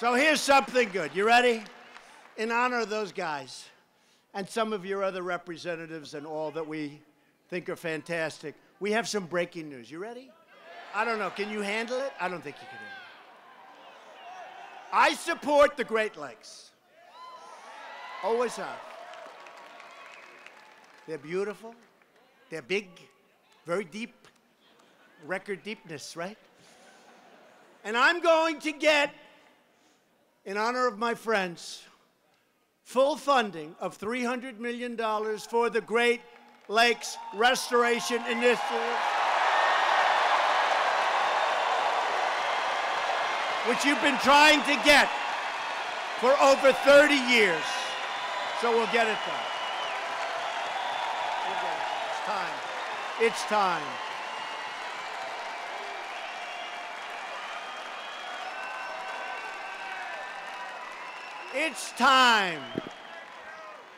So here's something good. You ready? In honor of those guys and some of your other representatives and all that we think are fantastic, we have some breaking news. You ready? I don't know. Can you handle it? I don't think you can handle it. I support the Great Lakes. Always have. They're beautiful. They're big, very deep. Record deepness, right? And I'm going to get, in honor of my friends, full funding of $300 million for the Great Lakes Restoration Initiative, which you've been trying to get for over 30 years. So we'll get it done. We'll get it. It's time. It's time. It's time.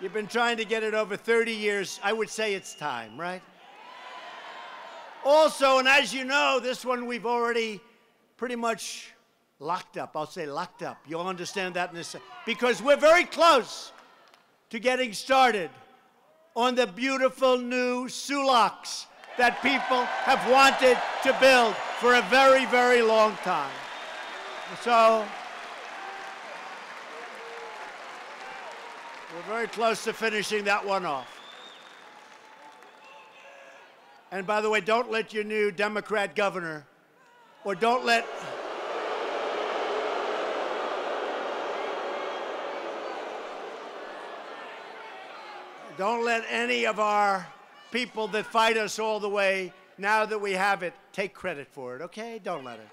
You've been trying to get it over 30 years. I would say it's time, right? Also, and as you know, this one we've already pretty much locked up. I'll say locked up. You'll understand that in a second. Because we're very close to getting started on the beautiful new Sulaks that people have wanted to build for a very, very long time. So we're very close to finishing that one off. And by the way, don't let your new Democrat governor, or don't let any of our people that fight us all the way, now that we have it, take credit for it, okay? Don't let it.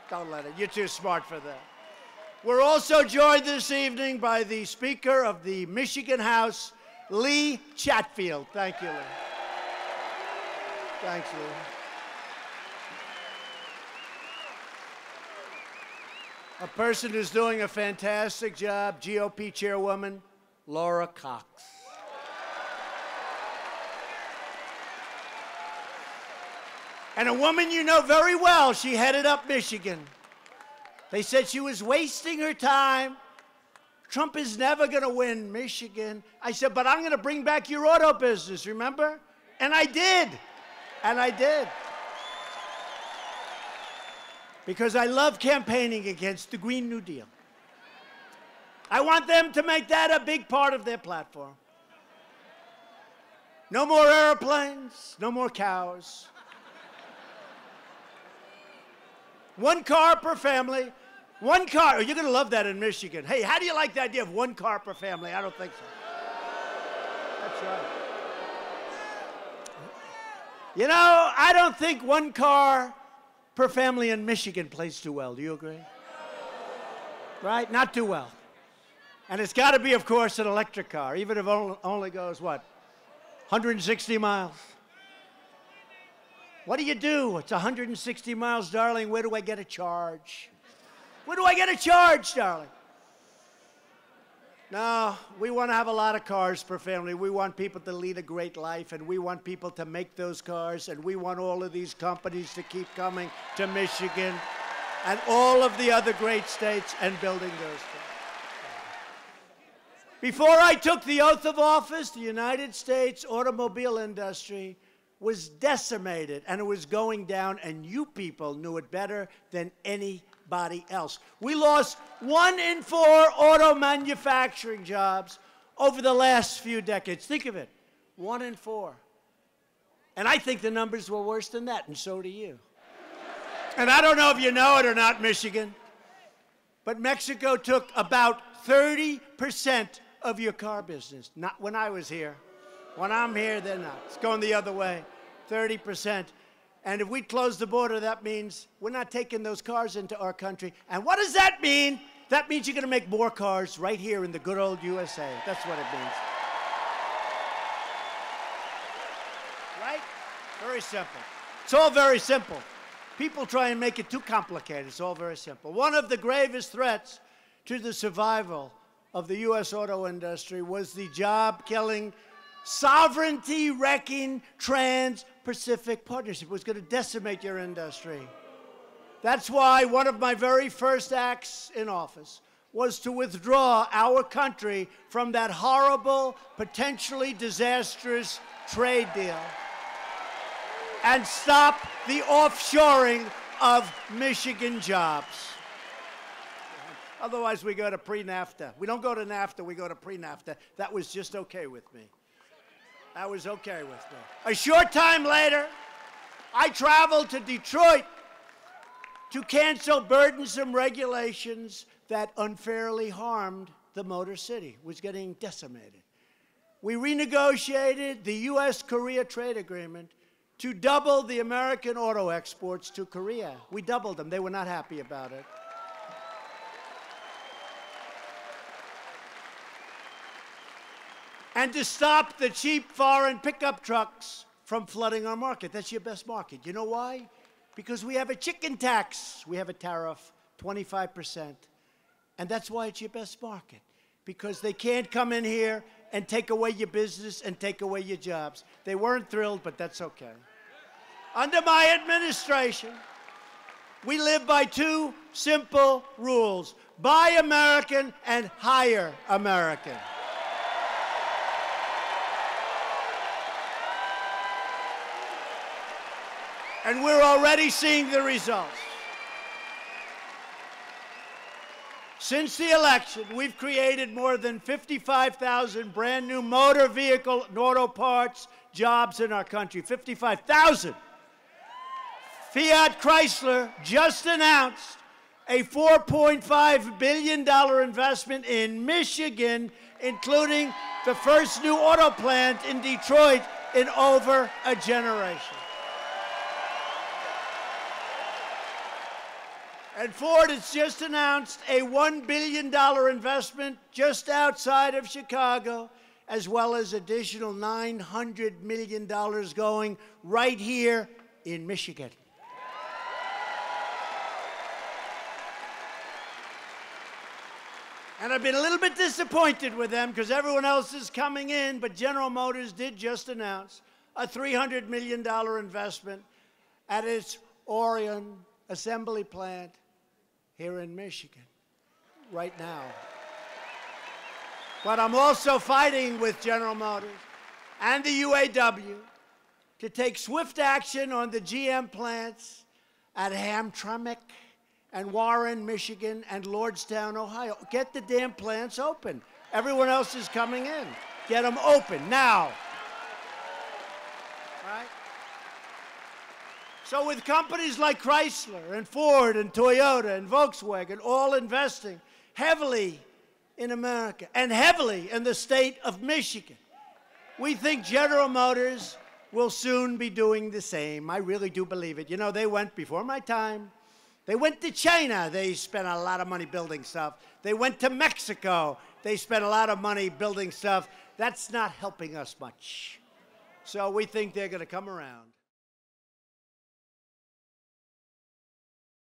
Don't let it. You're too smart for that. We're also joined this evening by the Speaker of the Michigan House, Lee Chatfield. Thank you, Lee. Thanks, Lee. A person who's doing a fantastic job, GOP Chairwoman, Laura Cox. And a woman you know very well, she headed up Michigan. They said she was wasting her time. Trump is never going to win Michigan. I said, but I'm going to bring back your auto business, remember? And I did. And I did. Because I love campaigning against the Green New Deal. I want them to make that a big part of their platform. No more airplanes, no more cows. One car per family. One car. Oh, you're going to love that in Michigan. Hey, how do you like the idea of one car per family? I don't think so. That's right. You know, I don't think one car per family in Michigan plays too well. Do you agree? Right? Not too well. And it's got to be, of course, an electric car, even if it only goes, what, 160 miles? What do you do? It's 160 miles, darling. Where do I get a charge? Where do I get a charge, darling? No, we want to have a lot of cars per family. We want people to lead a great life, and we want people to make those cars, and we want all of these companies to keep coming to Michigan and all of the other great states and building those cars. Before I took the oath of office, the United States automobile industry was decimated, and it was going down, and you people knew it better than anybody else. We lost 1 in 4 auto manufacturing jobs over the last few decades. Think of it, 1 in 4. And I think the numbers were worse than that, and so do you. And I don't know if you know it or not, Michigan, but Mexico took about 30% of your car business. Not when I was here. When I'm here, they're not. It's going the other way, 30%. And if we close the border, that means we're not taking those cars into our country. And what does that mean? That means you're going to make more cars right here in the good old USA. That's what it means. Right? Very simple. It's all very simple. People try and make it too complicated. It's all very simple. One of the gravest threats to the survival of the U.S. auto industry was the job-killing, sovereignty-wrecking Trans-Pacific Partnership. It was going to decimate your industry. That's why one of my very first acts in office was to withdraw our country from that horrible, potentially disastrous trade deal and stop the offshoring of Michigan jobs. Otherwise, we go to pre-NAFTA. We don't go to NAFTA, we go to pre-NAFTA. That was just okay with me. That was okay with me. A short time later, I traveled to Detroit to cancel burdensome regulations that unfairly harmed the Motor City, was getting decimated. We renegotiated the U.S.-Korea trade agreement to double the American auto exports to Korea. We doubled them. They were not happy about it. And to stop the cheap foreign pickup trucks from flooding our market. That's your best market. You know why? Because we have a chicken tax. We have a tariff, 25%. And that's why it's your best market. Because they can't come in here and take away your business and take away your jobs. They weren't thrilled, but that's okay. Under my administration, we live by two simple rules. Buy American and hire American. And we're already seeing the results. Since the election, we've created more than 55,000 brand new motor vehicle and auto parts jobs in our country. 55,000. Fiat Chrysler just announced a $4.5 billion investment in Michigan, including the first new auto plant in Detroit in over a generation. And Ford has just announced a $1 billion investment just outside of Chicago, as well as additional $900 million going right here in Michigan. And I've been a little bit disappointed with them because everyone else is coming in, but General Motors did just announce a $300 million investment at its Orion assembly plant here in Michigan, right now. But I'm also fighting with General Motors and the UAW to take swift action on the GM plants at Hamtramck and Warren, Michigan, and Lordstown, Ohio. Get the damn plants open. Everyone else is coming in. Get them open now. Right? So with companies like Chrysler and Ford and Toyota and Volkswagen all investing heavily in America and heavily in the state of Michigan, we think General Motors will soon be doing the same. I really do believe it. You know, they went before my time. They went to China. They spent a lot of money building stuff. They went to Mexico. They spent a lot of money building stuff. That's not helping us much. So we think they're going to come around.